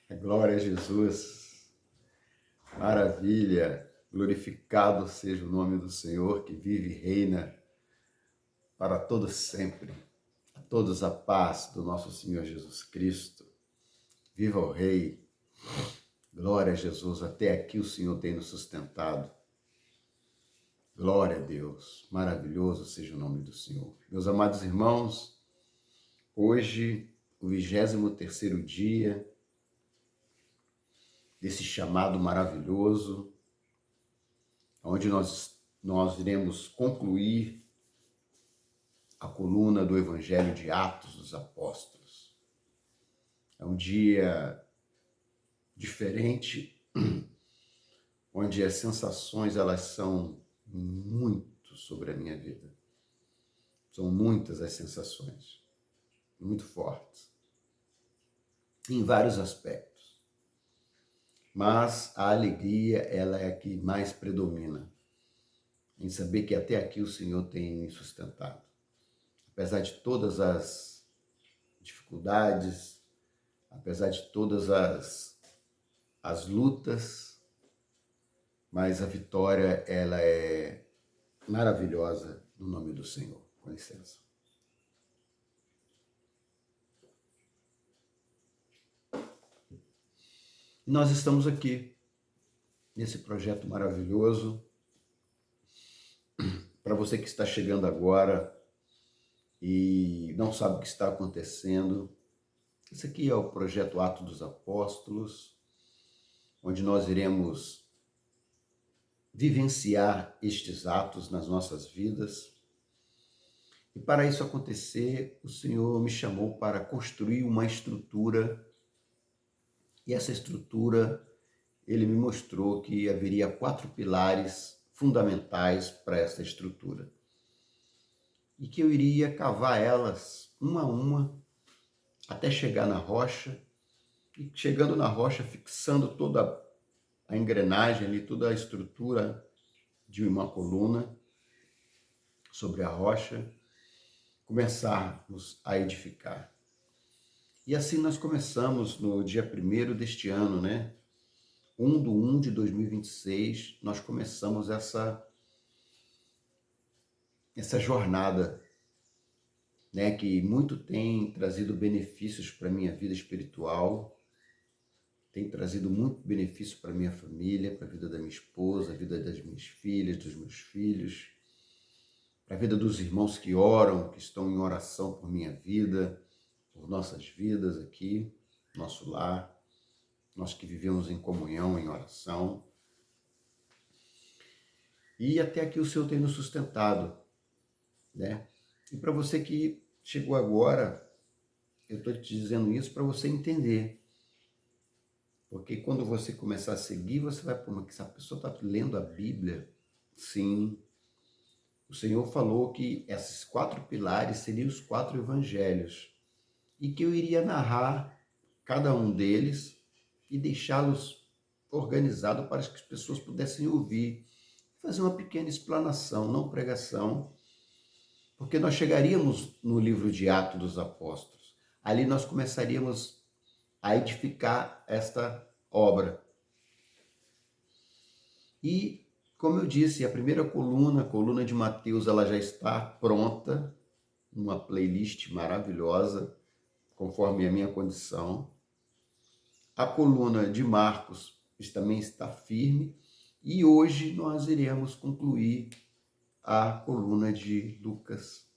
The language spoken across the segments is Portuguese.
Glória a Jesus, maravilha, glorificado seja o nome do Senhor que vive e reina para todos sempre. A todos a paz do nosso Senhor Jesus Cristo. Viva o Rei, glória a Jesus, até aqui o Senhor tem nos sustentado. Glória a Deus, maravilhoso seja o nome do Senhor. Meus amados irmãos, hoje, o 23º dia desse chamado maravilhoso, onde nós iremos concluir a coluna do Evangelho de Atos dos Apóstolos. É um dia diferente, onde as sensações elas são muito sobre a minha vida. São muitas as sensações, muito fortes, em vários aspectos. Mas a alegria, ela é a que mais predomina, em saber que até aqui o Senhor tem me sustentado. Apesar de todas as dificuldades, apesar de todas as lutas, mas a vitória, ela é maravilhosa no nome do Senhor. Com licença. Nós estamos aqui, nesse projeto maravilhoso. Para você que está chegando agora e não sabe o que está acontecendo, esse aqui é o projeto Atos dos Apóstolos, onde nós iremos vivenciar estes atos nas nossas vidas. E para isso acontecer, o Senhor me chamou para construir uma estrutura. E essa estrutura, Ele me mostrou que haveria 4 pilares fundamentais para essa estrutura. E que eu iria cavar elas, uma a uma, até chegar na rocha. E chegando na rocha, fixando toda a engrenagem ali, toda a estrutura de uma coluna sobre a rocha, começarmos a edificar. E assim nós começamos no dia 1º deste ano, né? 1 de 2026, nós começamos essa jornada, né? Que muito tem trazido benefícios para a minha vida espiritual, tem trazido muito benefício para a minha família, para a vida da minha esposa, a vida das minhas filhas, dos meus filhos, para a vida dos irmãos que oram, que estão em oração por minha vida, por nossas vidas aqui, nosso lar, nós que vivemos em comunhão, em oração. E até aqui o Senhor tem nos sustentado, né? E para você que chegou agora, eu estou te dizendo isso para você entender. Porque quando você começar a seguir, você vai, pô, mas essa pessoa está lendo a Bíblia? Sim. O Senhor falou que esses 4 pilares seriam os 4 evangelhos e que eu iria narrar cada um deles e deixá-los organizados para que as pessoas pudessem ouvir, fazer uma pequena explanação, não pregação, porque nós chegaríamos no livro de Atos dos Apóstolos. Ali nós começaríamos a edificar esta obra. E, como eu disse, a primeira coluna, a coluna de Mateus, ela já está pronta, uma playlist maravilhosa, conforme a minha condição. A coluna de Marcos também está firme. E hoje nós iremos concluir a coluna de Lucas.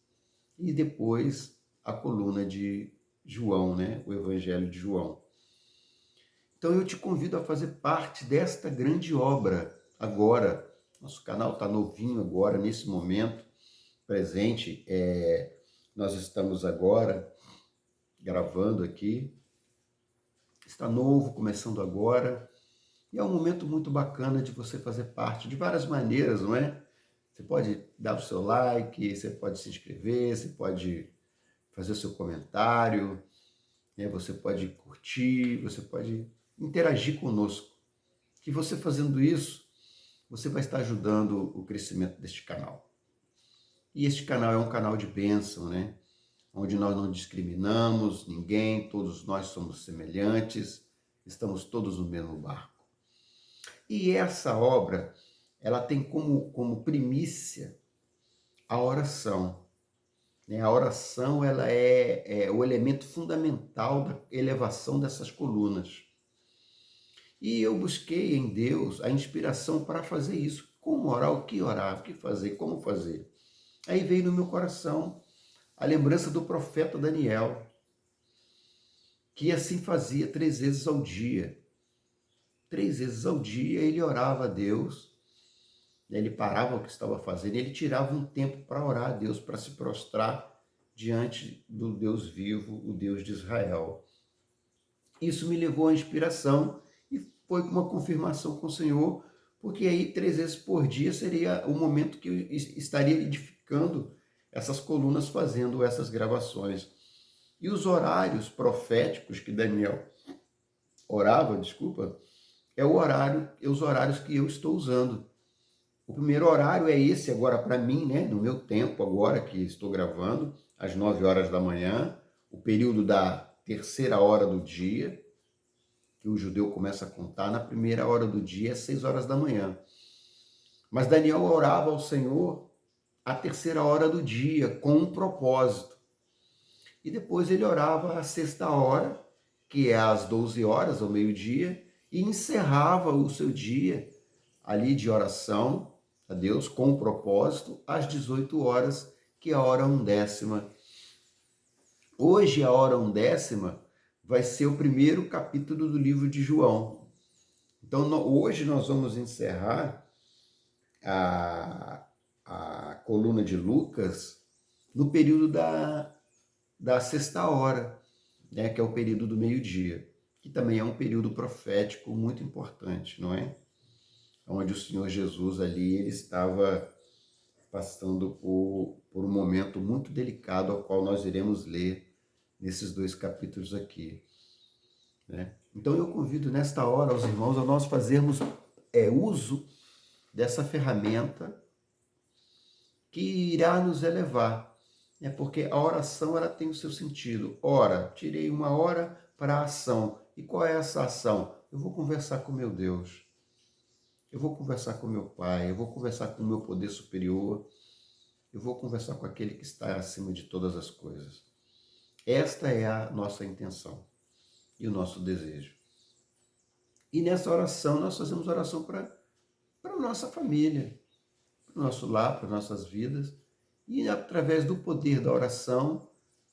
E depois a coluna de João, né? O Evangelho de João. Então eu te convido a fazer parte desta grande obra agora. Nosso canal está novinho agora, nesse momento presente. Nós estamos agora gravando aqui. Está novo, começando agora. E é um momento muito bacana de você fazer parte de várias maneiras, não é? Você pode dar o seu like, você pode se inscrever, você pode fazer o seu comentário, né? Você pode curtir, você pode interagir conosco. Que você fazendo isso, você vai estar ajudando o crescimento deste canal. E este canal é um canal de bênção, né? Onde nós não discriminamos ninguém, todos nós somos semelhantes, estamos todos no mesmo barco. E essa obra, ela tem como primícia a oração. Né? A oração, ela é o elemento fundamental da elevação dessas colunas. E eu busquei em Deus a inspiração para fazer isso. Como orar, o que fazer, como fazer. Aí veio no meu coração a lembrança do profeta Daniel, que assim fazia 3 vezes ao dia. 3 vezes ao dia ele orava a Deus, né? Ele parava o que estava fazendo, ele tirava um tempo para orar a Deus, para se prostrar diante do Deus vivo, o Deus de Israel. Isso me levou à inspiração e foi uma confirmação com o Senhor, porque aí 3 vezes por dia seria o momento que eu estaria edificando essas colunas, fazendo essas gravações. E os horários proféticos que Daniel orava, os horários que eu estou usando. O primeiro horário é esse agora para mim, né? No meu tempo agora que estou gravando, às 9 horas da manhã, o período da terceira hora do dia, que o judeu começa a contar, na primeira hora do dia, às 6 horas da manhã. Mas Daniel orava ao Senhor à terceira hora do dia, com um propósito. E depois ele orava à sexta hora, que é às 12 horas, ao meio-dia, e encerrava o seu dia ali de oração a Deus com um propósito às 18 horas, que é a hora undécima. Hoje a hora undécima vai ser o primeiro capítulo do livro de João. Então hoje nós vamos encerrar a coluna de Lucas no período da sexta hora, né, que é o período do meio-dia, que também é um período profético muito importante, não é? Onde o Senhor Jesus ali, ele estava passando por um momento muito delicado, ao qual nós iremos ler nesses 2 capítulos aqui, né? Então eu convido nesta hora os irmãos a nós fazermos uso dessa ferramenta que irá nos elevar, né? Porque a oração, ela tem o seu sentido. Ora, tirei uma hora para a ação. E qual é essa ação? Eu vou conversar com meu Deus. Eu vou conversar com meu Pai, eu vou conversar com o meu poder superior, eu vou conversar com aquele que está acima de todas as coisas. Esta é a nossa intenção e o nosso desejo. E nessa oração, nós fazemos oração para a nossa família, para o nosso lar, para nossas vidas. E através do poder da oração,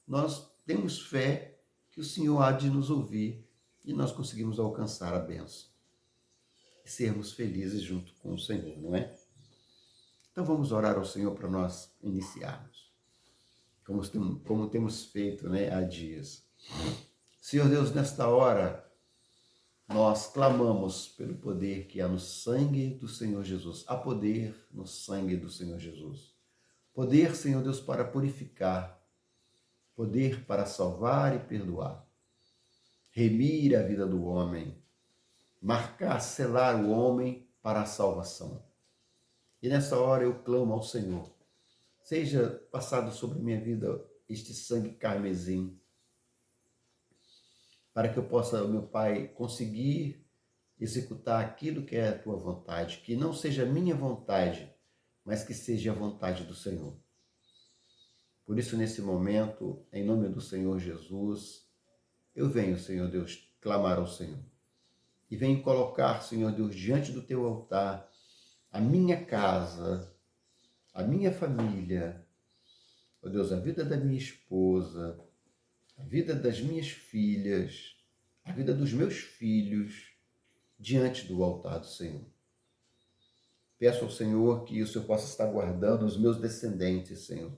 nós temos fé que o Senhor há de nos ouvir e nós conseguimos alcançar a bênção. E sermos felizes junto com o Senhor, não é? Então vamos orar ao Senhor para nós iniciarmos, como temos feito, né, há dias. Senhor Deus, nesta hora, nós clamamos pelo poder que há no sangue do Senhor Jesus. Há poder no sangue do Senhor Jesus. Poder, Senhor Deus, para purificar. Poder para salvar e perdoar. Remir a vida do homem. Marcar, selar o homem para a salvação. E nessa hora eu clamo ao Senhor. Seja passado sobre minha vida este sangue carmesim, para que eu possa, meu Pai, conseguir executar aquilo que é a tua vontade, que não seja a minha vontade, mas que seja a vontade do Senhor. Por isso, nesse momento, em nome do Senhor Jesus, eu venho, Senhor Deus, clamar ao Senhor. E venho colocar, Senhor Deus, diante do teu altar, a minha casa, a minha família, ó Deus, a vida da minha esposa, a vida das minhas filhas, a vida dos meus filhos, diante do altar do Senhor. Peço ao Senhor que o Senhor possa estar guardando os meus descendentes, Senhor.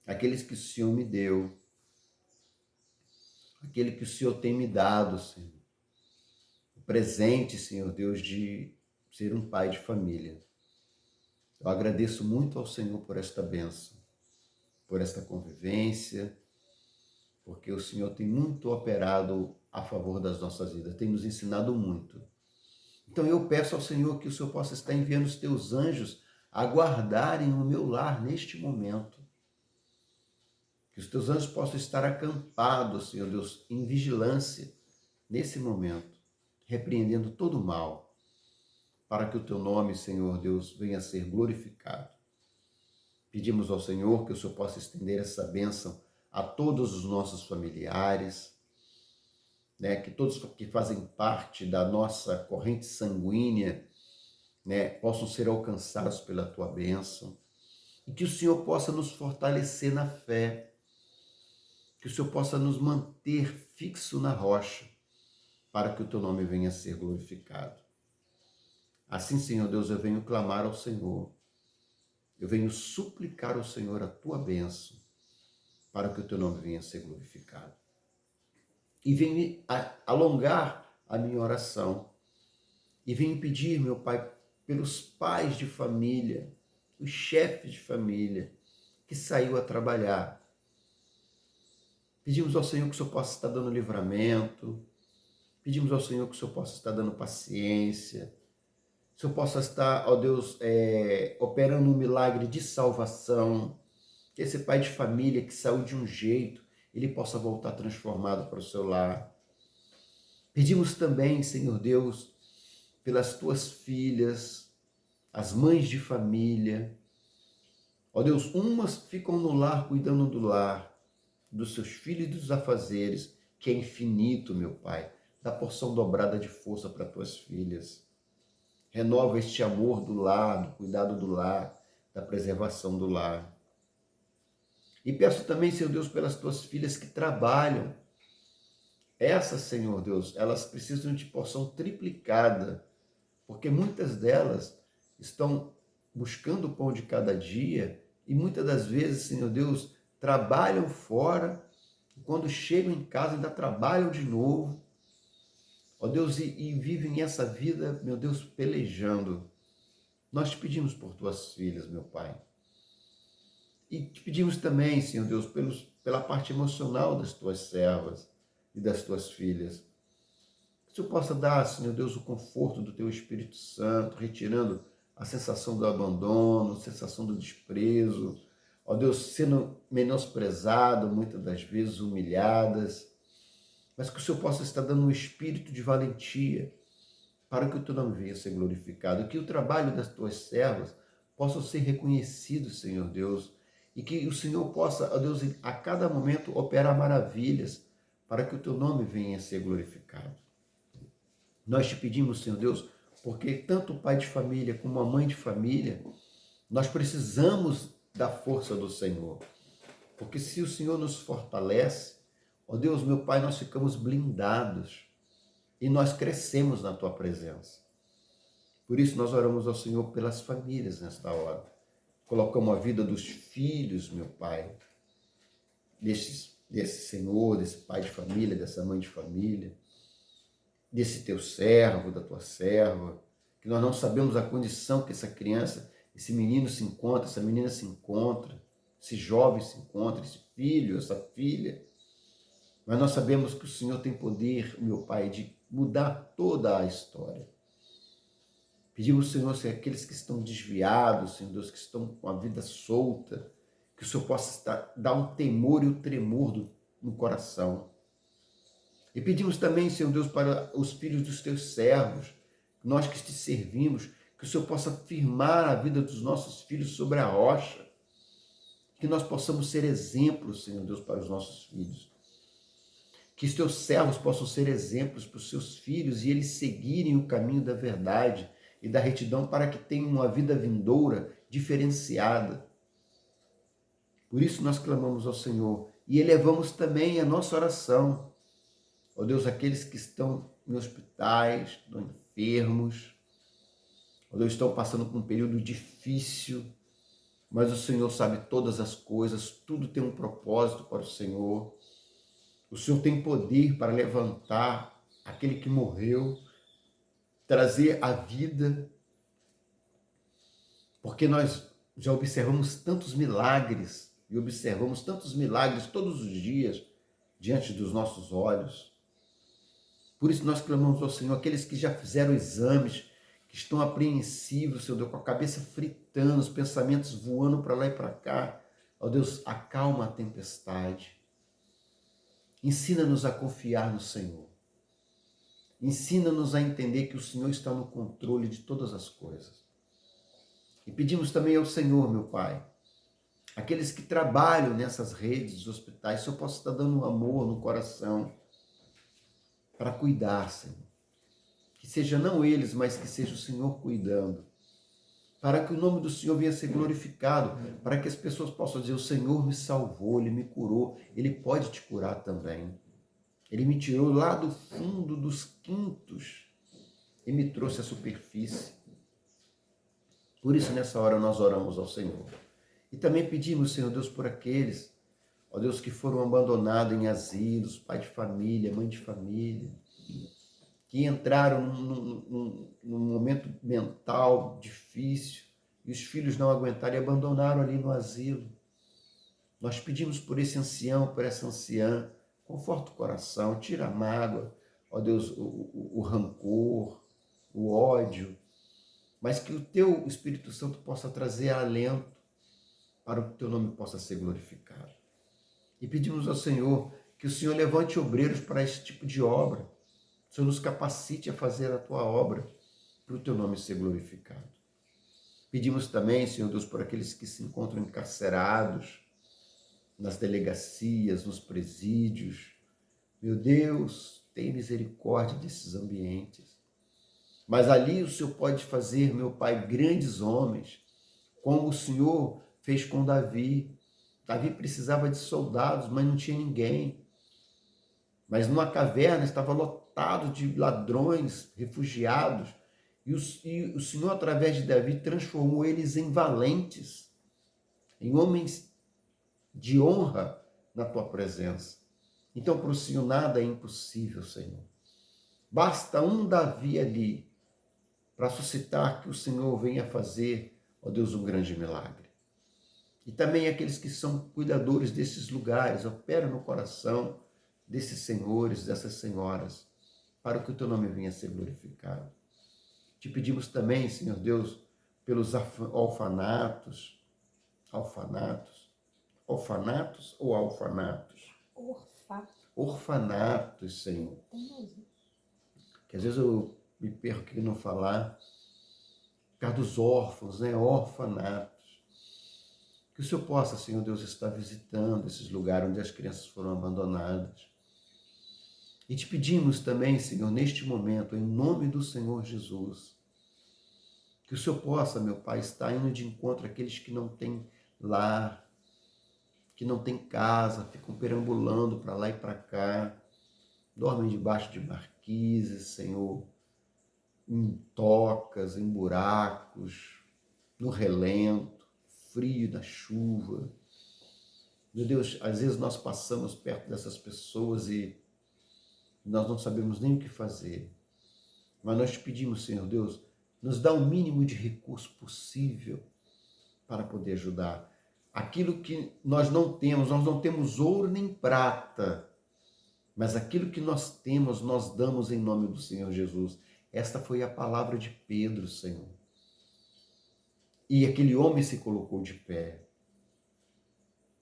Aqueles que o Senhor me deu, aquele que o Senhor tem me dado, Senhor. O presente, Senhor Deus, de ser um pai de família. Eu agradeço muito ao Senhor por esta bênção, por esta convivência, porque o Senhor tem muito operado a favor das nossas vidas, tem nos ensinado muito. Então eu peço ao Senhor que o Senhor possa estar enviando os teus anjos a guardarem o meu lar neste momento. Que os teus anjos possam estar acampados, Senhor Deus, em vigilância nesse momento. repreendendo todo o mal, para que o teu nome, Senhor Deus, venha a ser glorificado. Pedimos ao Senhor que o Senhor possa estender essa bênção a todos os nossos familiares, né, que todos que fazem parte da nossa corrente sanguínea, né, possam ser alcançados pela tua bênção, e que o Senhor possa nos fortalecer na fé, que o Senhor possa nos manter fixo na rocha, para que o teu nome venha a ser glorificado. Assim, Senhor Deus, eu venho clamar ao Senhor, eu venho suplicar ao Senhor a tua bênção, para que o teu nome venha a ser glorificado. E venho alongar a minha oração, e venho pedir, meu Pai, pelos pais de família, os chefes de família, que saiu a trabalhar. Pedimos ao Senhor que o Senhor possa estar dando livramento, pedimos ao Senhor que o Senhor possa estar dando paciência, que o Senhor possa estar, ó Deus, operando um milagre de salvação, que esse pai de família que saiu de um jeito, ele possa voltar transformado para o seu lar. Pedimos também, Senhor Deus, pelas tuas filhas, as mães de família. Ó Deus, umas ficam no lar cuidando do lar, dos seus filhos e dos afazeres, que é infinito, meu Pai. Dá porção dobrada de força para tuas filhas. Renova este amor do lar, do cuidado do lar, da preservação do lar. E peço também, Senhor Deus, pelas tuas filhas que trabalham. Essas, Senhor Deus, elas precisam de porção triplicada, porque muitas delas estão buscando o pão de cada dia e muitas das vezes, Senhor Deus, trabalham fora e quando chegam em casa ainda trabalham de novo. Ó Deus, e vivem essa vida, meu Deus, pelejando. Nós te pedimos por tuas filhas, meu Pai. E te pedimos também, Senhor Deus, pela parte emocional das tuas servas e das tuas filhas. Que o Senhor possa dar, Senhor Deus, o conforto do teu Espírito Santo, retirando a sensação do abandono, a sensação do desprezo, ó Deus, sendo menosprezado, muitas das vezes humilhadas, mas que o Senhor possa estar dando um espírito de valentia para que o teu nome venha a ser glorificado, que o trabalho das tuas servas possa ser reconhecido, Senhor Deus, e que o Senhor possa, ó Deus, a cada momento operar maravilhas para que o teu nome venha a ser glorificado. Nós te pedimos, Senhor Deus, porque tanto o pai de família como a mãe de família, nós precisamos da força do Senhor. Porque se o Senhor nos fortalece, ó Deus, meu Pai, nós ficamos blindados e nós crescemos na tua presença. Por isso nós oramos ao Senhor pelas famílias nesta hora. Colocamos a vida dos filhos, meu Pai, desse Senhor, desse pai de família, dessa mãe de família, desse teu servo, da tua serva, que nós não sabemos a condição que essa criança, esse menino se encontra, essa menina se encontra, esse jovem se encontra, esse filho, essa filha. Mas nós sabemos que o Senhor tem poder, meu Pai, de mudar toda a história. Pedimos, Senhor, se aqueles que estão desviados, Senhor Deus, que estão com a vida solta, que o Senhor possa dar um temor e um tremor no coração. E pedimos também, Senhor Deus, para os filhos dos teus servos, nós que te servimos, que o Senhor possa firmar a vida dos nossos filhos sobre a rocha, que nós possamos ser exemplos, Senhor Deus, para os nossos filhos. Que os teus servos possam ser exemplos para os seus filhos e eles seguirem o caminho da verdade e da retidão para que tenham uma vida vindoura diferenciada. Por isso nós clamamos ao Senhor e elevamos também a nossa oração. Ó Deus, aqueles que estão em hospitais, estão enfermos, ó Deus, estão passando por um período difícil, mas o Senhor sabe todas as coisas, tudo tem um propósito para o Senhor. O Senhor tem poder para levantar aquele que morreu, trazer a vida, porque nós já observamos tantos milagres e observamos tantos milagres todos os dias diante dos nossos olhos. Por isso nós clamamos ao Senhor, aqueles que já fizeram exames, que estão apreensivos, Senhor Deus, com a cabeça fritando, os pensamentos voando para lá e para cá. Ó Deus, acalma a tempestade. Ensina-nos a confiar no Senhor. Ensina-nos a entender que o Senhor está no controle de todas as coisas. E pedimos também ao Senhor, meu Pai, aqueles que trabalham nessas redes dos hospitais, se eu posso estar dando um amor no coração para cuidar, Senhor. Que seja não eles, mas que seja o Senhor cuidando. Para que o nome do Senhor venha a ser glorificado, para que as pessoas possam dizer, o Senhor me salvou, Ele me curou, Ele pode te curar também. Ele me tirou lá do fundo dos quintos e me trouxe à superfície. Por isso, nessa hora, nós oramos ao Senhor. E também pedimos, Senhor Deus, por aqueles, ó Deus, que foram abandonados em asilos, pai de família, mãe de família, que entraram num momento mental difícil e os filhos não aguentaram e abandonaram ali no asilo. Nós pedimos por esse ancião, por essa anciã, conforta o coração, tira a mágoa, ó Deus, o rancor, o ódio, mas que o teu Espírito Santo possa trazer alento para que o teu nome possa ser glorificado. E pedimos ao Senhor que o Senhor levante obreiros para esse tipo de obra. O Senhor nos capacite a fazer a tua obra para o teu nome ser glorificado. Pedimos também, Senhor Deus, por aqueles que se encontram encarcerados nas delegacias, nos presídios. Meu Deus, tem misericórdia desses ambientes. Mas ali o Senhor pode fazer, meu Pai, grandes homens, como o Senhor fez com Davi. Davi precisava de soldados, mas não tinha ninguém. Mas numa caverna estava lotado de ladrões, refugiados, e o Senhor, através de Davi, transformou eles em valentes, em homens de honra na tua presença. Então, para o Senhor nada é impossível, Senhor. Basta um Davi ali para suscitar que o Senhor venha fazer, ó Deus, um grande milagre. E também aqueles que são cuidadores desses lugares, operam no coração desses senhores, dessas senhoras, para que o teu nome venha a ser glorificado. Te pedimos também, Senhor Deus, pelos orfanatos, ou alfanatos? Orfanatos, Senhor. Que às vezes eu me perco aqui não falar, por causa dos órfãos, né? Orfanatos. Que o Senhor possa, Senhor Deus, estar visitando esses lugares onde as crianças foram abandonadas. E te pedimos também, Senhor, neste momento, em nome do Senhor Jesus, que o Senhor possa, meu Pai, estar indo de encontro àqueles que não têm lar, que não têm casa, ficam perambulando para lá e para cá, dormem debaixo de marquises, Senhor, em tocas, em buracos, no relento, frio da chuva. Meu Deus, às vezes nós passamos perto dessas pessoas e nós não sabemos nem o que fazer. Mas nós te pedimos, Senhor Deus, nos dá o mínimo de recurso possível para poder ajudar. Aquilo que nós não temos ouro nem prata, mas aquilo que nós temos, nós damos em nome do Senhor Jesus. Esta foi a palavra de Pedro, Senhor. E aquele homem se colocou de pé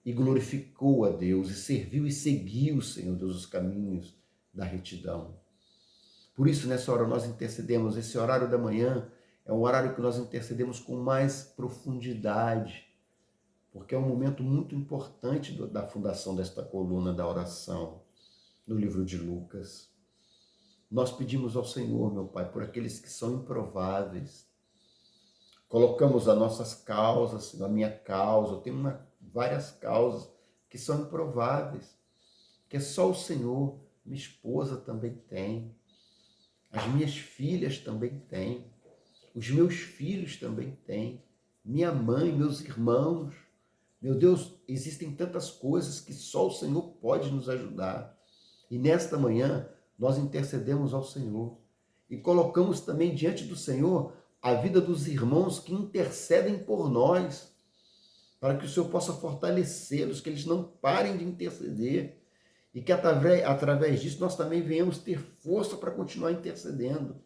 e glorificou a Deus e serviu e seguiu, Senhor Deus, os caminhos da retidão. Por isso, nessa hora, nós intercedemos. Esse horário da manhã é um horário que nós intercedemos com mais profundidade, porque é um momento muito importante da fundação desta coluna da oração, no livro de Lucas. Nós pedimos ao Senhor, meu Pai, por aqueles que são improváveis. Colocamos as nossas causas, a minha causa, eu tenho várias causas que são improváveis, que é só o Senhor. Minha esposa também tem, as minhas filhas também têm, os meus filhos também têm, minha mãe, meus irmãos. Meu Deus, existem tantas coisas que só o Senhor pode nos ajudar. E nesta manhã, nós intercedemos ao Senhor e colocamos também diante do Senhor a vida dos irmãos que intercedem por nós, para que o Senhor possa fortalecê-los, que eles não parem de interceder e que através disso nós também venhamos ter força para continuar intercedendo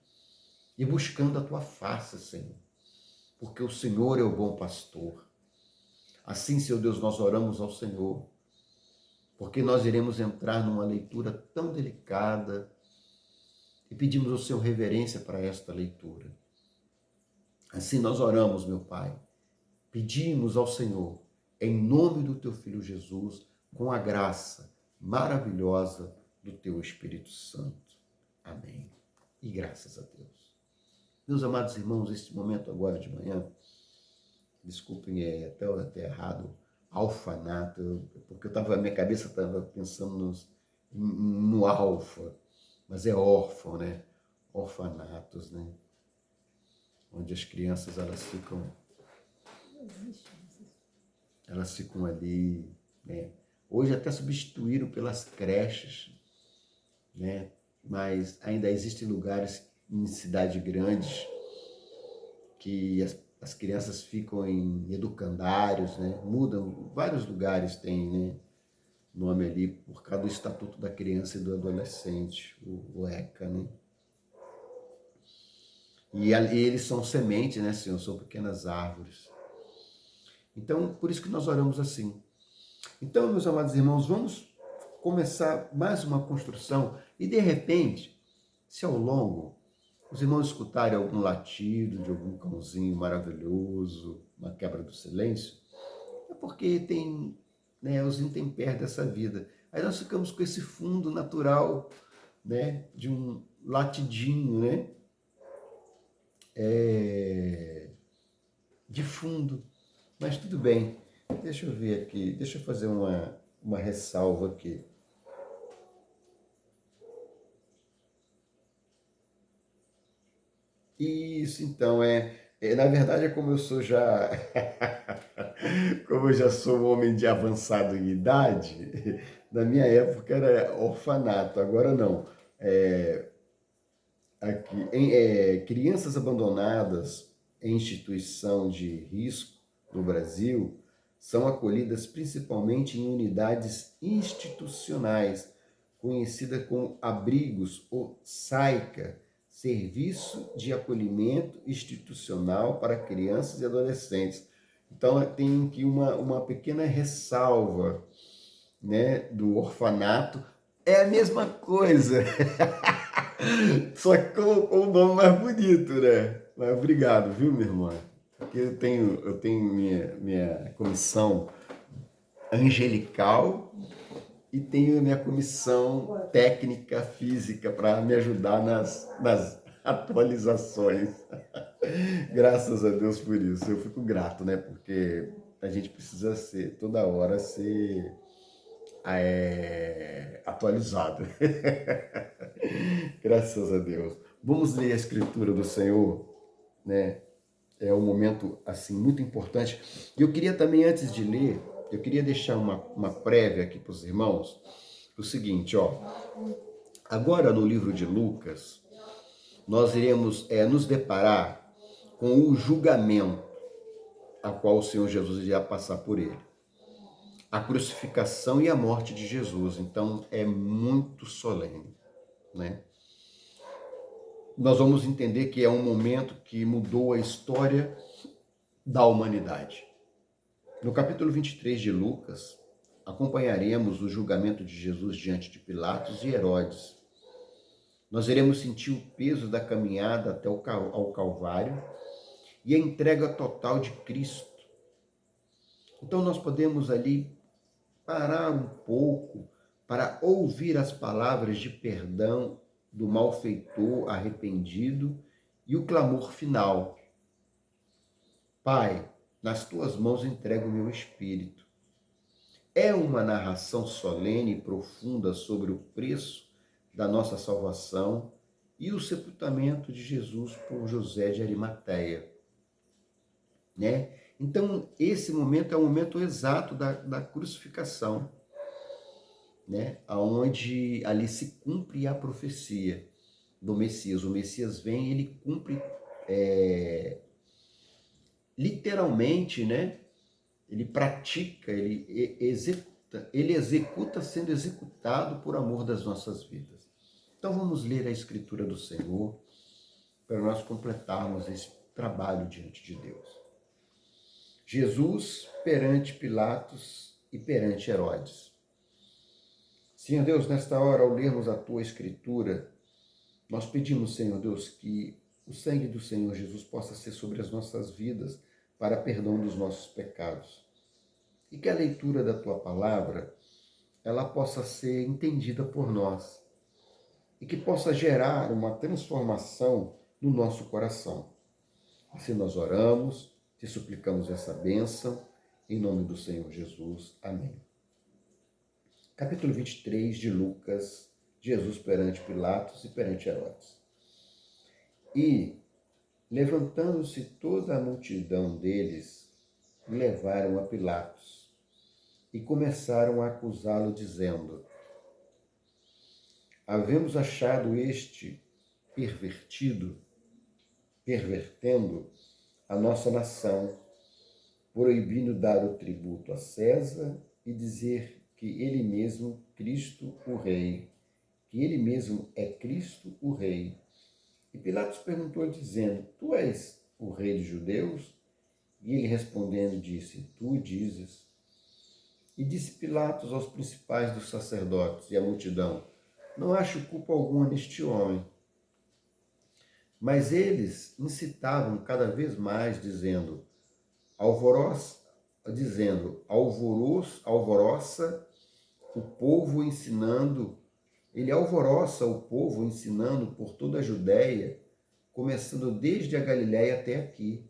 e buscando a tua face, Senhor, porque o Senhor é o bom pastor. Assim, Senhor Deus, nós oramos ao Senhor, porque nós iremos entrar numa leitura tão delicada, e pedimos ao Senhor reverência para esta leitura. Assim nós oramos, meu Pai, pedimos ao Senhor, em nome do Teu Filho Jesus, com a graça maravilhosa do Teu Espírito Santo. Amém. E graças a Deus. Meus amados irmãos, este momento agora de manhã, desculpem, é até errado, alfanato, porque minha cabeça estava pensando no alfa, mas é órfão, né? Orfanatos, né? Onde as crianças elas ficam ali, né? Hoje até substituíram pelas creches, né? Mas ainda existem lugares em cidades grandes que as crianças ficam em educandários, né? Mudam, vários lugares tem, né? Nome ali, por causa do Estatuto da Criança e do Adolescente, o ECA, né? E eles são semente, né, Senhor? São pequenas árvores. Então, por isso que nós oramos assim. Então, meus amados irmãos, vamos começar mais uma construção e, de repente, se ao longo os irmãos escutarem algum latido de algum cãozinho maravilhoso, uma quebra do silêncio, é porque tem, né, os intempéries dessa vida. Aí nós ficamos com esse fundo natural, né, de um latidinho, né, de fundo. Mas tudo bem, deixa eu ver aqui, deixa eu fazer uma ressalva aqui. Isso, então, na verdade é como eu sou já, como eu já sou um homem de avançado em idade, na minha época era orfanato, agora não. Crianças abandonadas em instituição de risco no Brasil são acolhidas principalmente em unidades institucionais, conhecida como abrigos ou SAICA, Serviço de Acolhimento Institucional para Crianças e Adolescentes. Então tem aqui uma pequena ressalva, né, do orfanato. É a mesma coisa, só que com o nome mais bonito, né? Mas obrigado, viu, minha irmã? Porque eu tenho minha comissão angelical e tenho a minha comissão técnica física para me ajudar nas atualizações. Graças a Deus por isso. Eu fico grato, né? Porque a gente precisa toda hora ser atualizado. Graças a Deus. Vamos ler a Escritura do Senhor, né? É um momento, assim, muito importante. E eu queria também, antes de ler, eu queria deixar uma prévia aqui para os irmãos, o seguinte, ó. Agora, no livro de Lucas, nós iremos nos deparar com o julgamento a qual o Senhor Jesus irá passar por ele. A crucificação e a morte de Jesus. Então, é muito solene, né? Nós vamos entender que é um momento que mudou a história da humanidade. No capítulo 23 de Lucas, acompanharemos o julgamento de Jesus diante de Pilatos e Herodes. Nós iremos sentir o peso da caminhada até ao Calvário e a entrega total de Cristo. Então nós podemos ali parar um pouco para ouvir as palavras de perdão do malfeitor arrependido e o clamor final. Pai, nas tuas mãos entrego o meu espírito. É uma narração solene e profunda sobre o preço da nossa salvação e o sepultamento de Jesus por José de Arimateia, né? Então, esse momento é o momento exato da crucificação, né? Onde ali se cumpre a profecia do Messias. O Messias vem e ele cumpre literalmente, né? Ele pratica, ele executa sendo executado por amor das nossas vidas. Então vamos ler a Escritura do Senhor para nós completarmos esse trabalho diante de Deus. Jesus perante Pilatos e perante Herodes. Senhor Deus, nesta hora, ao lermos a Tua Escritura, Nós pedimos, Senhor Deus, que o sangue do Senhor Jesus possa ser sobre as nossas vidas para perdão dos nossos pecados. E que a leitura da tua palavra, ela possa ser entendida por nós e que possa gerar uma transformação no nosso coração. Assim nós oramos, te suplicamos essa bênção, em nome do Senhor Jesus. Amém. Capítulo 23 de Lucas, Jesus perante Pilatos e perante Herodes. E, levantando-se toda a multidão deles, levaram a Pilatos e começaram a acusá-lo, dizendo: havemos achado este pervertendo a nossa nação, proibindo dar o tributo a César e dizer que ele mesmo é Cristo o Rei. E Pilatos perguntou, dizendo: tu és o Rei dos judeus? E ele respondendo disse: tu o dizes. E disse Pilatos aos principais dos sacerdotes e à multidão: não acho culpa alguma neste homem. Mas eles incitavam cada vez mais, alvoroça o povo ensinando, ele alvoroça o povo ensinando por toda a Judéia, começando desde a Galiléia até aqui.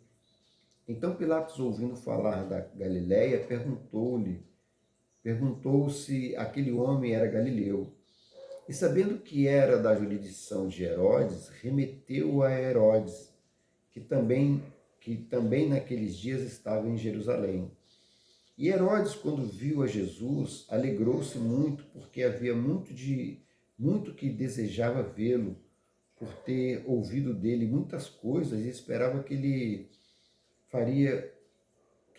Então Pilatos, ouvindo falar da Galiléia, perguntou se aquele homem era galileu. E sabendo que era da jurisdição de Herodes, remeteu a Herodes, que também naqueles dias estava em Jerusalém. E Herodes, quando viu a Jesus, alegrou-se muito, porque havia muito que desejava vê-lo, por ter ouvido dele muitas coisas e esperava que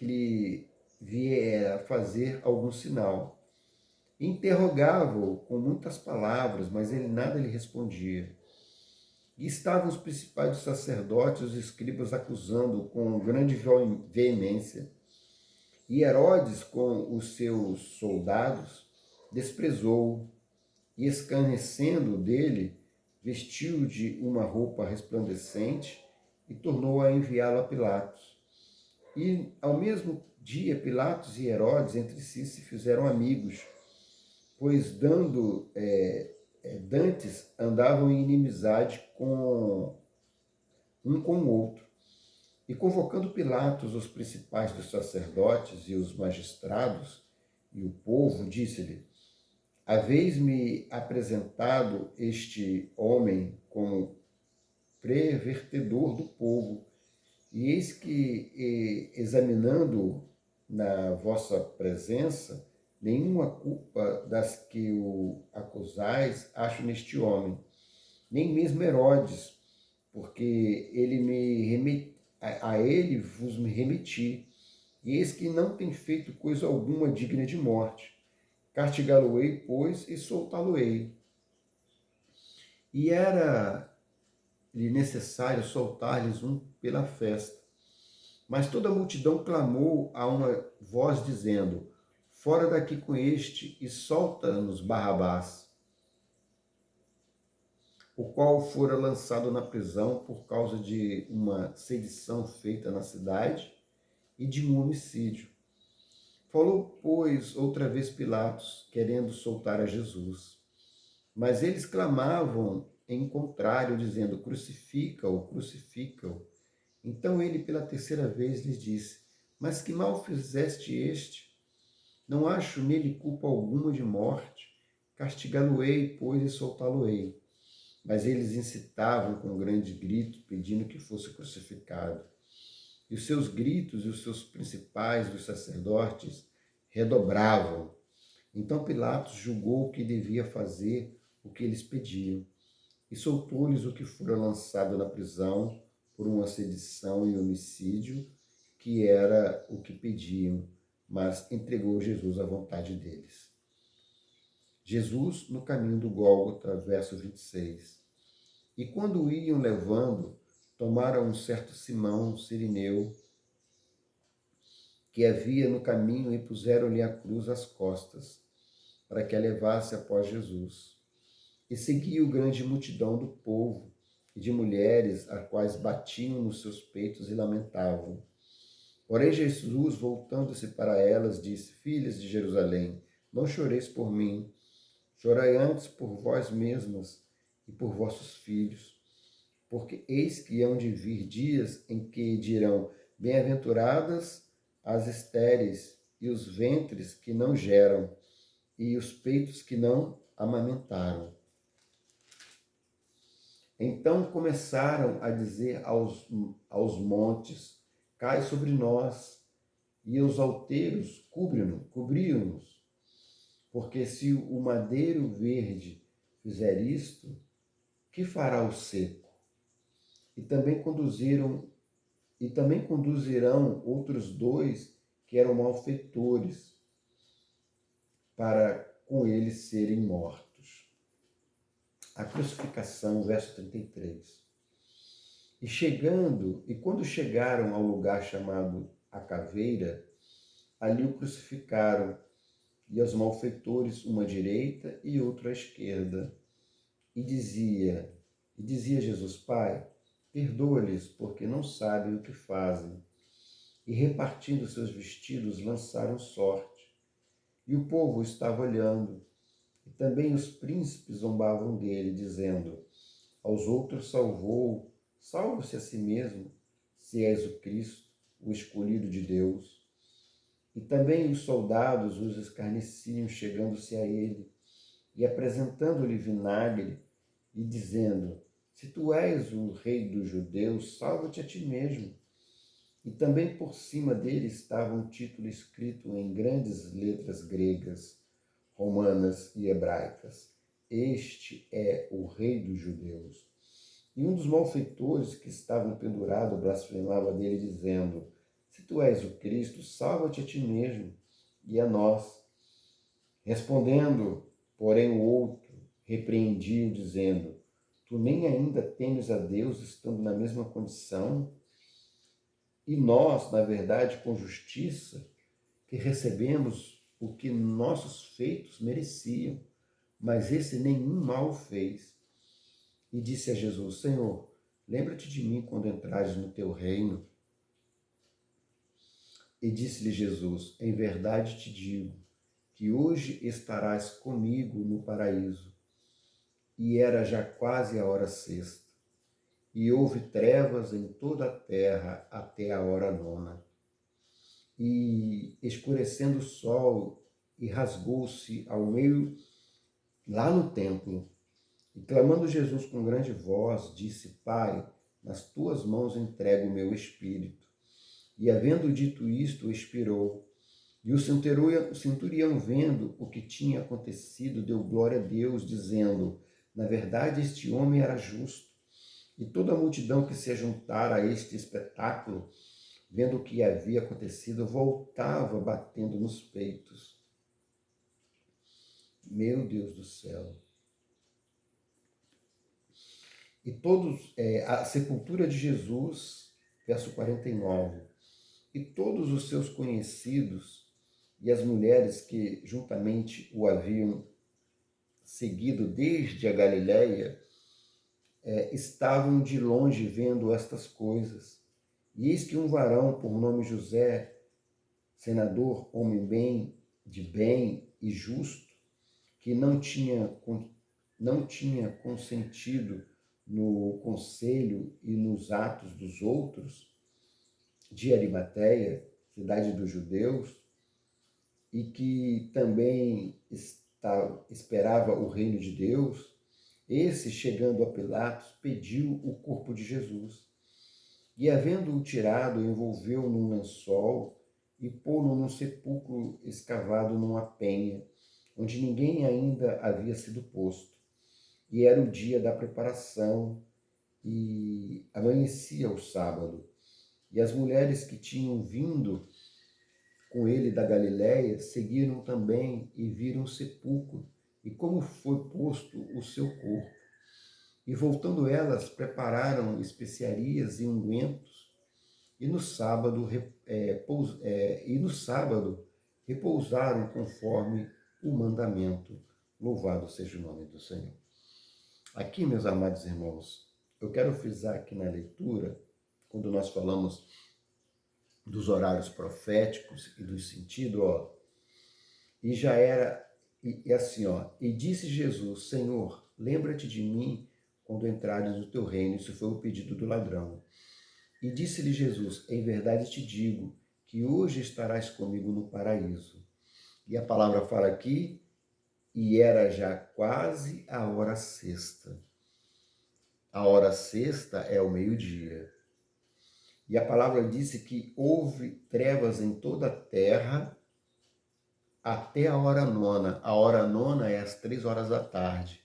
ele vier a fazer algum sinal. Interrogava-o com muitas palavras, mas ele nada lhe respondia. E estavam os principais dos sacerdotes e os escribas acusando-o com grande veemência. E Herodes, com os seus soldados, desprezou-o e, escarnecendo dele, vestiu-o de uma roupa resplandecente e tornou a enviá-lo a Pilatos. E, ao mesmo dia, Pilatos e Herodes entre si se fizeram amigos, pois dantes andavam em inimizade um com o outro. E convocando Pilatos os principais dos sacerdotes e os magistrados e o povo, disse-lhe: haveis-me apresentado este homem como pervertedor do povo, e eis que, examinando-o na vossa presença, nenhuma culpa das que o acusais acho neste homem, nem mesmo Herodes, porque a ele vos me remeti, e eis que não tem feito coisa alguma digna de morte. Castigá-lo-ei, pois, e soltá-lo-ei. E era-lhe necessário soltar-lhes um pela festa. Mas toda a multidão clamou a uma voz, dizendo: fora daqui com este, e solta-nos Barrabás, o qual fora lançado na prisão por causa de uma sedição feita na cidade e de um homicídio. Falou, pois, outra vez Pilatos, querendo soltar a Jesus. Mas eles clamavam em contrário, dizendo: crucifica-o, crucifica-o. Então ele, pela terceira vez, lhes disse: mas que mal fizeste este? Não acho nele culpa alguma de morte. Castigá-lo-ei, pois, e soltá-lo-ei. Mas eles incitavam com grande grito, pedindo que fosse crucificado. E os seus gritos e os seus principais dos sacerdotes redobravam. Então Pilatos julgou que devia fazer o que eles pediam, e soltou-lhes o que fora lançado na prisão por uma sedição e homicídio, que era o que pediam, mas entregou Jesus à vontade deles. Jesus no caminho do Gólgota, verso 26. E quando o iam levando, tomaram um certo Simão Cirineu, que havia no caminho, e puseram-lhe a cruz às costas, para que a levasse após Jesus. E seguiu grande multidão do povo e de mulheres, as quais batiam nos seus peitos e lamentavam. Porém, Jesus, voltando-se para elas, disse: Filhas de Jerusalém, não choreis por mim, chorai antes por vós mesmas e por vossos filhos. Porque eis que hão de vir dias em que dirão: Bem-aventuradas as estéreis e os ventres que não geram e os peitos que não amamentaram. Então começaram a dizer aos montes: Cai sobre nós, e os outeiros cobriam-nos. Porque se o madeiro verde fizer isto, que fará o seco? E também conduzirão outros dois que eram malfeitores, para com eles serem mortos. A crucificação, verso 33. E quando chegaram ao lugar chamado a Caveira, ali o crucificaram, e aos malfeitores uma à direita e outra à esquerda. E dizia Jesus: Pai, perdoa-lhes, porque não sabem o que fazem. E repartindo seus vestidos, lançaram sorte. E o povo estava olhando, e também os príncipes zombavam dele, dizendo: Aos outros salvou, salva-se a si mesmo, se és o Cristo, o escolhido de Deus. E também os soldados os escarneciam, chegando-se a ele, e apresentando-lhe vinagre, e dizendo: Se tu és o rei dos judeus, salva-te a ti mesmo. E também por cima dele estava um título escrito em grandes letras gregas, romanas e hebraicas: Este é o rei dos judeus. E um dos malfeitores que estavam pendurados blasfemava dele, dizendo: Se tu és o Cristo, salva-te a ti mesmo e a nós. Respondendo, porém, o outro repreendia, dizendo: Tu nem ainda temes a Deus, estando na mesma condição? E nós, na verdade, com justiça, que recebemos o que nossos feitos mereciam, mas esse nenhum mal fez. E disse a Jesus: Senhor, lembra-te de mim quando entrares no teu reino. E disse-lhe Jesus: Em verdade te digo, que hoje estarás comigo no paraíso. E era já quase a hora sexta, e houve trevas em toda a terra até a hora nona. E escurecendo o sol, e rasgou-se ao meio lá no templo. E clamando Jesus com grande voz, disse: Pai, nas tuas mãos entrego o meu espírito. E havendo dito isto, expirou. E o centurião, vendo o que tinha acontecido, deu glória a Deus, dizendo: Na verdade, este homem era justo. E toda a multidão que se juntara a este espetáculo, vendo o que havia acontecido, voltava batendo nos peitos. Meu Deus do céu! E a sepultura de Jesus, verso 49, e todos os seus conhecidos e as mulheres que juntamente o haviam seguido desde a Galiléia, estavam de longe vendo estas coisas. E eis que um varão, por nome José, senador, homem de bem e justo, que não tinha consentido no conselho e nos atos dos outros, de Arimateia, cidade dos judeus, e que também esperava o reino de Deus, esse, chegando a Pilatos, pediu o corpo de Jesus. E, havendo-o tirado, envolveu num lençol e pô-lo num sepulcro escavado numa penha, onde ninguém ainda havia sido posto. E era o dia da preparação, e amanhecia o sábado. E as mulheres que tinham vindo com ele da Galiléia seguiram também e viram o sepulcro e como foi posto o seu corpo. E voltando elas, prepararam especiarias e ungüentos, e no sábado repousaram conforme o mandamento. Louvado seja o nome do Senhor. Aqui, meus amados irmãos, eu quero frisar aqui na leitura, quando nós falamos dos horários proféticos e do sentido, ó, e já era, e assim, ó, e disse Jesus, Senhor, lembra-te de mim quando entrares no teu reino. Isso foi o pedido do ladrão. E disse-lhe Jesus, em verdade te digo, que hoje estarás comigo no paraíso. E a palavra fala aqui, e era já quase a hora sexta. A hora sexta é o meio-dia. E a palavra disse que houve trevas em toda a terra até a hora nona. A hora nona é às 3 horas da tarde.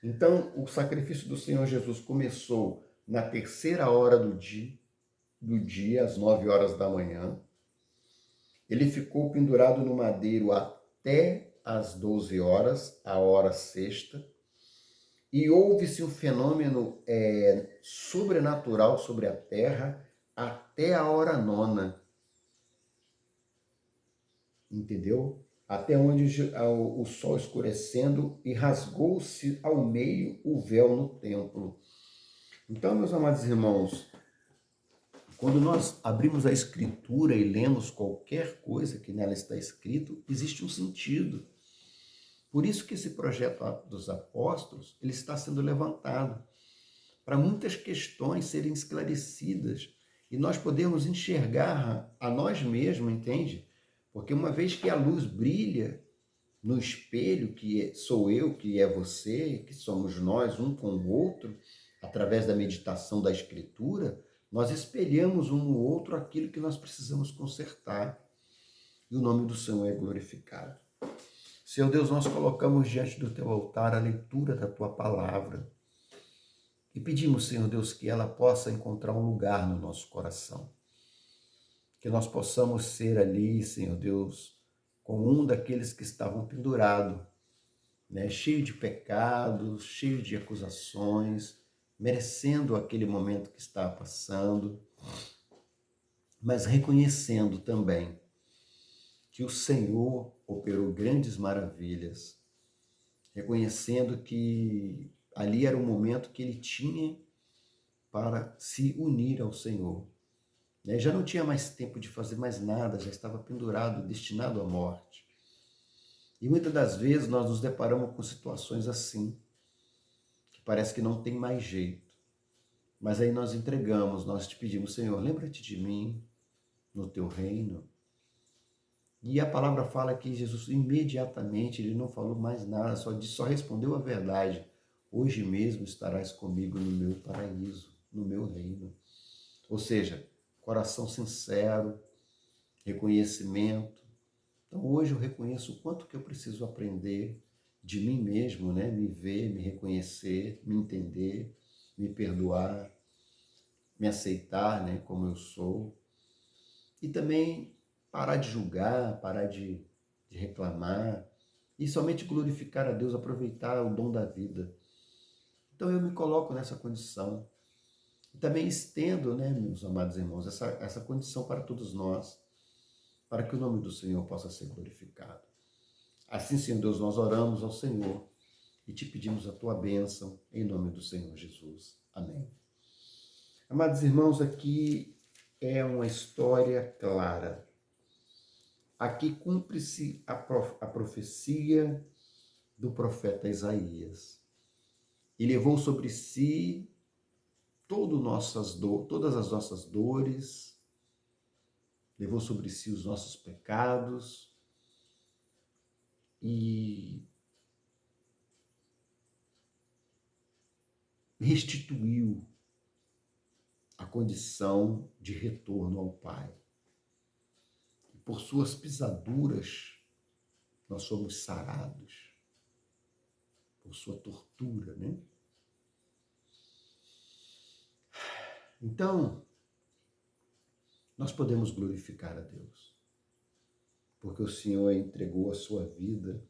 Então, o sacrifício do Senhor Jesus começou na terceira hora do dia, às 9 horas da manhã. Ele ficou pendurado no madeiro até às 12 horas, a hora sexta. E houve-se um fenômeno sobrenatural sobre a terra até a hora nona. Entendeu? Até onde o sol escurecendo e rasgou-se ao meio o véu no templo. Então, meus amados irmãos, quando nós abrimos a Escritura e lemos qualquer coisa que nela está escrito, existe um sentido. Por isso que esse projeto dos apóstolos, ele está sendo levantado para muitas questões serem esclarecidas e nós podemos enxergar a nós mesmos, entende? Porque uma vez que a luz brilha no espelho, sou eu, que é você, que somos nós, um com o outro, através da meditação da Escritura, nós espelhamos um no outro aquilo que nós precisamos consertar. E o nome do Senhor é glorificado. Senhor Deus, nós colocamos diante do teu altar a leitura da tua palavra. E pedimos, Senhor Deus, que ela possa encontrar um lugar no nosso coração. Que nós possamos ser ali, Senhor Deus, como um daqueles que estavam pendurados, né, cheio de pecados, cheio de acusações, merecendo aquele momento que está passando, mas reconhecendo também que o Senhor operou grandes maravilhas, reconhecendo que ali era o momento que ele tinha para se unir ao Senhor. Já não tinha mais tempo de fazer mais nada, já estava pendurado, destinado à morte. E muitas das vezes nós nos deparamos com situações assim, que parece que não tem mais jeito. Mas aí nós entregamos, nós te pedimos, Senhor, lembra-te de mim no teu reino. E a palavra fala que Jesus imediatamente, ele não falou mais nada, só respondeu a verdade. Hoje mesmo estarás comigo no meu paraíso, no meu reino. Ou seja, coração sincero, reconhecimento. Então hoje eu reconheço o quanto que eu preciso aprender de mim mesmo, né? Me ver, me reconhecer, me entender, me perdoar, me aceitar, né? Como eu sou. E também parar de julgar, parar de reclamar e somente glorificar a Deus, aproveitar o dom da vida. Então eu me coloco nessa condição. E também estendo, né, meus amados irmãos, essa condição para todos nós, para que o nome do Senhor possa ser glorificado. Assim, Senhor Deus, nós oramos ao Senhor e te pedimos a tua bênção em nome do Senhor Jesus. Amém. Amados irmãos, aqui é uma história clara. Aqui cumpre-se a profecia do profeta Isaías. E levou sobre si todas as nossas dores, levou sobre si os nossos pecados e restituiu a condição de retorno ao Pai. E por suas pisaduras nós somos sarados, por sua tortura, né? Então, nós podemos glorificar a Deus, porque o Senhor entregou a sua vida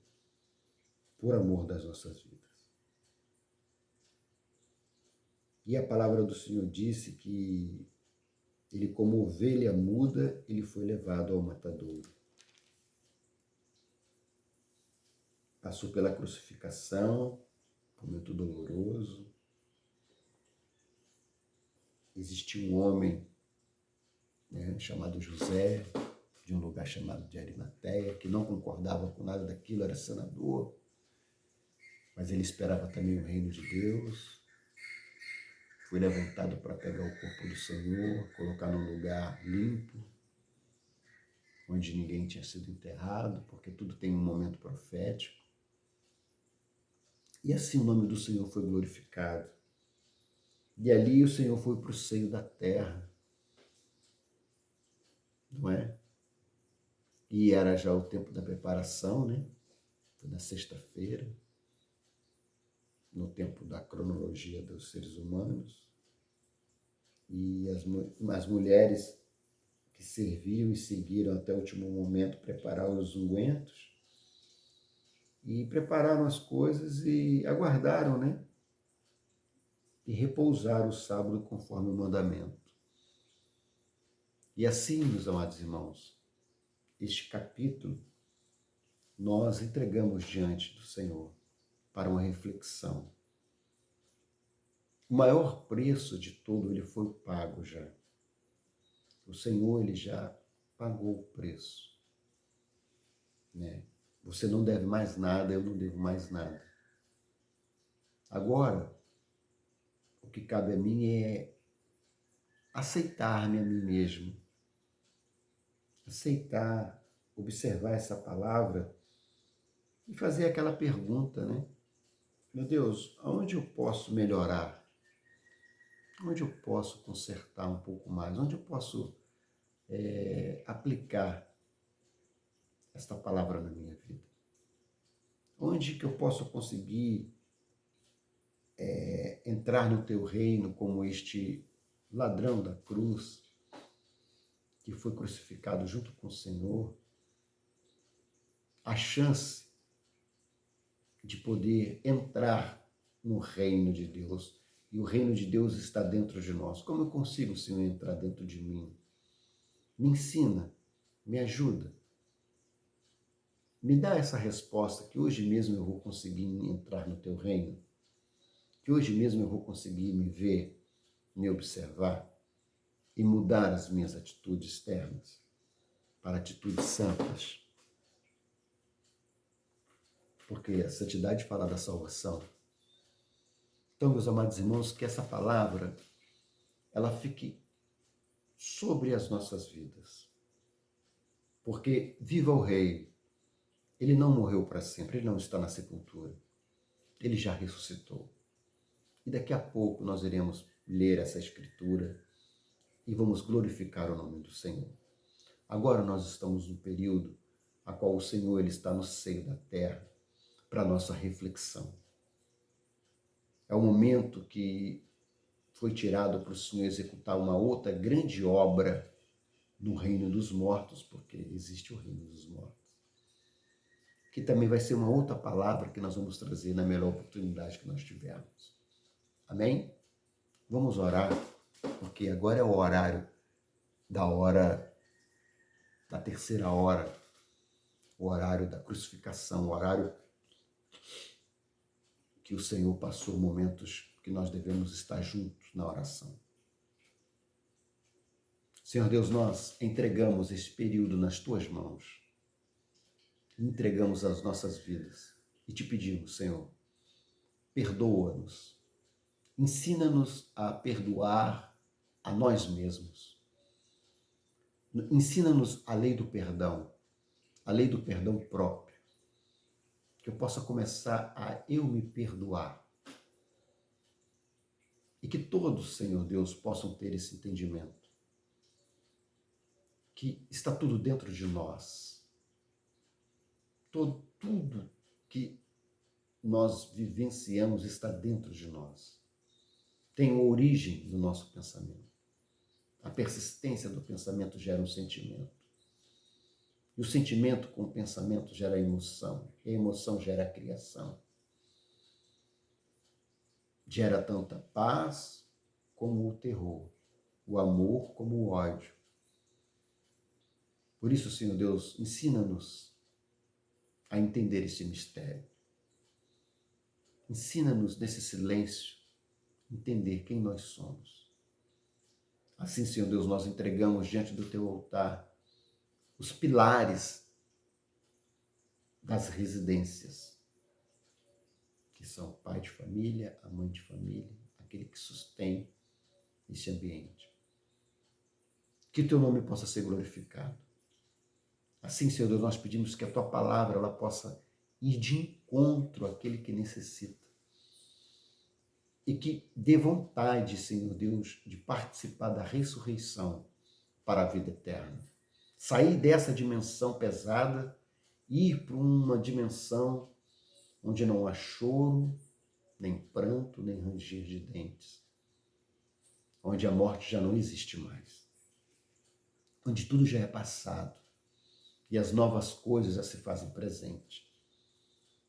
por amor das nossas vidas. E a palavra do Senhor disse que ele, como ovelha muda, ele foi levado ao matadouro. Passou pela crucificação, momento doloroso. Existia um homem, né, chamado José, de um lugar chamado de Arimateia, que não concordava com nada daquilo, era senador, mas ele esperava também o reino de Deus. Foi levantado para pegar o corpo do Senhor, colocar num lugar limpo, onde ninguém tinha sido enterrado, porque tudo tem um momento profético. E assim o nome do Senhor foi glorificado. E ali o Senhor foi para o seio da terra, não é? E era já o tempo da preparação, né? Foi na sexta-feira, no tempo da cronologia dos seres humanos. E as mulheres que serviam e seguiram até o último momento prepararam os ungüentos e prepararam as coisas e aguardaram, né? E repousaram o sábado conforme o mandamento. E assim, meus amados irmãos, este capítulo nós entregamos diante do Senhor para uma reflexão. O maior preço de tudo, ele foi pago já. O Senhor, ele já pagou o preço, né? Você não deve mais nada, eu não devo mais nada. Agora, o que cabe a mim é aceitar-me a mim mesmo. Aceitar, observar essa palavra e fazer aquela pergunta, né? Meu Deus, aonde eu posso melhorar? Onde eu posso consertar um pouco mais? Onde eu posso aplicar esta palavra na minha vida? Onde que eu posso conseguir entrar no teu reino como este ladrão da cruz que foi crucificado junto com o Senhor? A chance de poder entrar no reino de Deus. E o reino de Deus está dentro de nós. Como eu consigo, Senhor, entrar dentro de mim? Me ensina, me ajuda. Me dá essa resposta que hoje mesmo eu vou conseguir entrar no teu reino. Que hoje mesmo eu vou conseguir me ver, me observar e mudar as minhas atitudes externas para atitudes santas. Porque a santidade fala da salvação. Então, meus amados irmãos, que essa palavra, ela fique sobre as nossas vidas. Porque viva o Rei, ele não morreu para sempre, ele não está na sepultura, ele já ressuscitou. E daqui a pouco nós iremos ler essa escritura e vamos glorificar o nome do Senhor. Agora nós estamos no período a qual o Senhor ele está no seio da terra para a nossa reflexão. É o momento que foi tirado para o Senhor executar uma outra grande obra no reino dos mortos, porque existe o reino dos mortos. Que também vai ser uma outra palavra que nós vamos trazer na melhor oportunidade que nós tivermos. Amém? Vamos orar, porque agora é o horário da terceira hora, o horário da crucificação, o horário que o Senhor passou momentos que nós devemos estar juntos na oração. Senhor Deus, nós entregamos esse período nas tuas mãos. Entregamos as nossas vidas e te pedimos, Senhor, perdoa-nos. Ensina-nos a perdoar a nós mesmos. Ensina-nos a lei do perdão próprio. Que eu possa começar a eu me perdoar. E que todos, Senhor Deus, possam ter esse entendimento. Que está tudo dentro de nós. Tudo que nós vivenciamos está dentro de nós. Tem origem no nosso pensamento. A persistência do pensamento gera um sentimento. E o sentimento com o pensamento gera emoção. E a emoção gera a criação. Gera tanta paz como o terror, o amor como o ódio. Por isso, Senhor Deus, ensina-nos a entender esse mistério. Ensina-nos nesse silêncio entender quem nós somos. Assim, Senhor Deus, nós entregamos diante do teu altar os pilares das residências, que são o pai de família, a mãe de família, aquele que sustém esse ambiente. Que o teu nome possa ser glorificado. Assim, Senhor Deus, nós pedimos que a tua palavra ela possa ir de encontro àquele que necessita. E que dê vontade, Senhor Deus, de participar da ressurreição para a vida eterna. Sair dessa dimensão pesada e ir para uma dimensão onde não há choro, nem pranto, nem ranger de dentes. Onde a morte já não existe mais. Onde tudo já é passado. E as novas coisas já se fazem presente.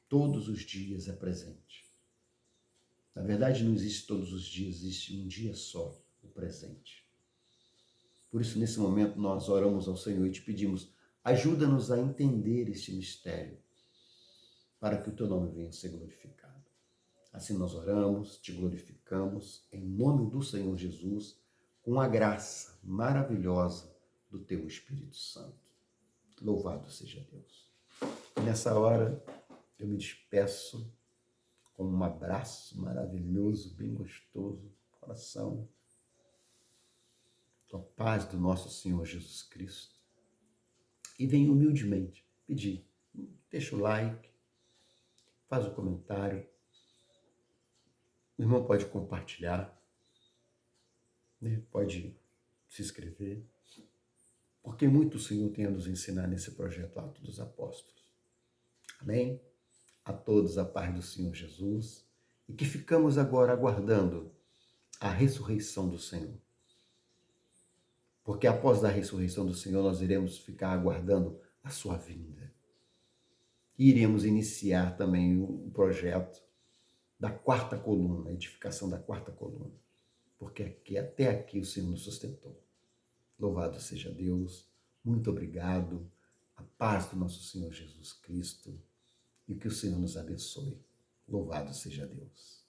Todos os dias é presente. Na verdade, não existe todos os dias, existe um dia só, o presente. Por isso, nesse momento, nós oramos ao Senhor e te pedimos, ajuda-nos a entender este mistério, para que o teu nome venha a ser glorificado. Assim nós oramos, te glorificamos, em nome do Senhor Jesus, com a graça maravilhosa do teu Espírito Santo. Louvado seja Deus. E nessa hora, eu me despeço com um abraço maravilhoso, bem gostoso no coração. Com a paz do nosso Senhor Jesus Cristo. E venho humildemente pedir, deixa o like, faz o comentário. O irmão pode compartilhar, né? Pode se inscrever, porque muito o Senhor tem a nos ensinar nesse projeto Atos dos Apóstolos. Amém? A todos a paz do Senhor Jesus e que ficamos agora aguardando a ressurreição do Senhor. Porque após a ressurreição do Senhor nós iremos ficar aguardando a sua vinda. E iremos iniciar também o projeto da quarta coluna, a edificação da quarta coluna. Porque até aqui o Senhor nos sustentou. Louvado seja Deus, muito obrigado, a paz do nosso Senhor Jesus Cristo e que o Senhor nos abençoe. Louvado seja Deus.